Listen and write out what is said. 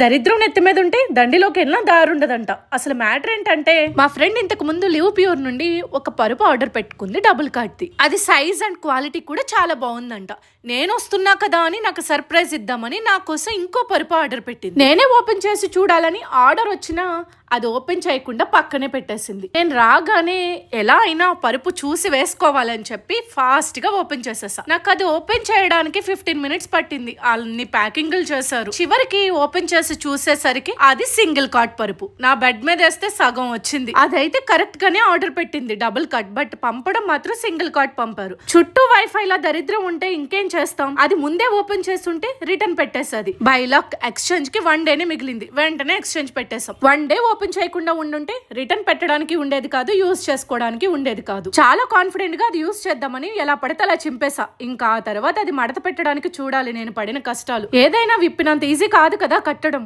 దరిద్రం నెత్తి మీద ఉంటే దండిలోకి వెళ్ళినా దారుండదంట. అసలు మ్యాటర్ ఏంటంటే మా ఫ్రెండ్ ఇంతకు ముందు లివ్ ప్యూర్ నుండి ఒక పరుపు ఆర్డర్ పెట్టుకుంది డబుల్ కార్డ్ది. అది సైజ్ అండ్ క్వాలిటీ కూడా చాలా బాగుందంట. నేను వస్తున్నా కదా అని నాకు సర్ప్రైజ్ ఇద్దామని నా కోసం ఇంకో పరుపు ఆర్డర్ పెట్టింది. నేనే ఓపెన్ చేసి చూడాలని ఆర్డర్ వచ్చినా అది ఓపెన్ చేయకుండా పక్కనే పెట్టేసింది. నేను రాగానే ఎలా అయినా పరుపు చూసి వేసుకోవాలని చెప్పి ఫాస్ట్ గా ఓపెన్ చేసేసా. నాకు అది ఓపెన్ చేయడానికి 15 మినిట్స్ పట్టింది. అన్ని ప్యాకింగ్లు చేశారు. చివరికి ఓపెన్ చేసి చూసేసరికి అది సింగిల్ కాట్ పరుపు. నా బెడ్ మీద వేస్తే సగం వచ్చింది. అదైతే కరెక్ట్ గానే ఆర్డర్ పెట్టింది డబుల్ కాట్, బట్ పంపడం మాత్రం సింగిల్ కాట్ పంపారు. చుట్టూ వైఫై లా దరిద్రం ఉంటే ఇంకేం చేస్తాం. అది ముందే ఓపెన్ చేస్తుంటే రిటర్న్ పెట్టేసేది. బై లక్ ఎక్స్చేంజ్ కి 1 డేనే మిగిలింది. వెంటనే ఎక్స్చేంజ్ పెట్టేసాం. 1 డే ఓపెన్ చేయకుండా ఉండుంటే రిటర్న్ పెట్టడానికి ఉండేది కాదు, యూజ్ చేసుకోవడానికి ఉండేది కాదు. చాలా కాన్ఫిడెంట్ గా అది యూజ్ చేద్దామని ఎలా పడితే అలా చింపేసా. ఇంకా ఆ తర్వాత అది మడత పెట్టడానికి చూడాలి నేను పడిన కష్టాలు. ఏదైనా విప్పినంత ఈజీ కాదు కదా కట్టడం.